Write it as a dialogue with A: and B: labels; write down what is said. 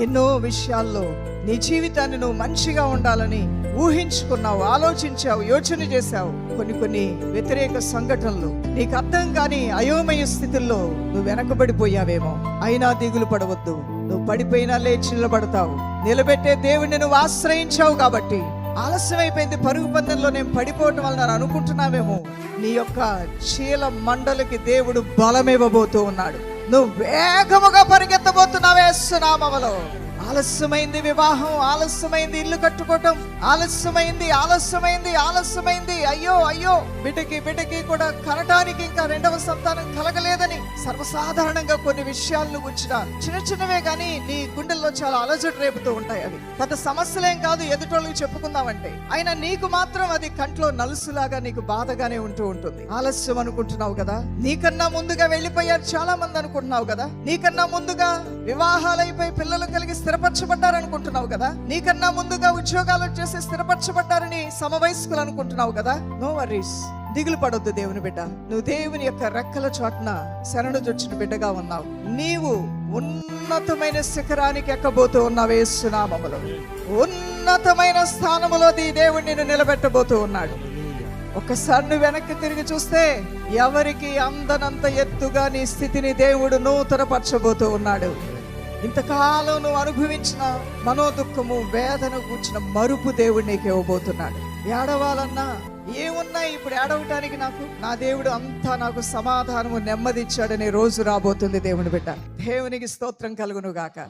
A: ఎన్నో విషయాల్లో నీ జీవితాన్ని నువ్వు మంచిగా ఉండాలని ఊహించుకున్నావు, ఆలోచించావు, యోచన చేశావు. కొన్ని వ్యతిరేక సంఘటనలు, నీకు అర్థం కాని అయోమయ స్థితుల్లో నువ్వు వెనకబడిపోయావేమో. అయినా దిగులు పడవద్దు. నువ్వు పడిపోయినా లేచి నిలబడతావు. నిలబెట్టే దేవుడిని నువ్వు ఆశ్రయించావు కాబట్టి. ఆలస్యమైపోయింది, పరుగు పందెంలో నేను పడిపోవటం వల్ల అనుకుంటున్నావేమో. నీ యొక్క చీల మండలికి దేవుడు బలమివ్వబోతూ ఉన్నాడు. నువ్వు వేగముగా పరిగెత్తబోతున్నావే యేసు నామములో. ఆలస్యమైంది వివాహం, ఆలస్యమైంది ఇల్లు కట్టుకోవటం, ఆలస్యమైంది. అయ్యో బిడ్డకి కూడా కనటానికి ఇంకా రెండవ సంతానం కలగలేదని సర్వసాధారణంగా కొన్ని విషయాలను గుర్చిన చిన్నవే గానీ నీ గుండెల్లో చాలా అలజడి రేపుతూ ఉంటాయి. అవి పెద్ద సమస్యలేం కాదు ఎదుటోళ్ళకి చెప్పుకుందామంటే. అయినా నీకు మాత్రం అది కంట్లో నలుసులాగా నీకు బాధగానే ఉంటూ ఉంటుంది. ఆలస్యం అనుకుంటున్నావు కదా, నీకన్నా ముందుగా వెళ్ళిపోయారు చాలా మంది అనుకుంటున్నావు కదా, నీకన్నా ముందుగా వివాహాలైపోయి పిల్లలు కలిగి స్థిరపరచబడ్డారనుకుంటున్నావు కదా, నీకన్నా ముందుగా ఉద్యోగాలు వచ్చేసి స్థిరపరచబడ్డారని సమవయస్కులు అనుకుంటున్నావు కదా. నో వరీస్, దిగులు పడొద్దు దేవుని బిడ్డ. నువ్వు దేవుని యొక్క రెక్కల చోట్న శరణుజొచ్చిన బిడ్డగా ఉన్నావు. నీవు ఉన్నతమైన శిఖరానికి ఎక్కబోతూ ఉన్నావు యేసు నామములో. ఉన్నతమైన స్థానములో దేవుడు నిన్ను నిలబెట్టబోతూ ఉన్నాడు. ఒక్కసారి నువ్వు వెనక్కి తిరిగి చూస్తే ఎవరికి అందనంత ఎత్తుగా నీ స్థితిని దేవుడు నూతనపరచబోతూ ఉన్నాడు. ఇంతకాలం నువ్వు అనుభవించిన మనోదుఖము, వేదన కూర్చిన మరుపు దేవుడు నీకు ఇవ్వబోతున్నాడు. ఏడవాలన్నా ఏమున్నా ఇప్పుడు ఏడవటానికి నా దేవుడు అంతా నాకు సమాధానము, నెమ్మది ఇచ్చాడనే రోజు రాబోతుంది దేవుని బిడ్డ. దేవునికి స్తోత్రం కలుగును గాక.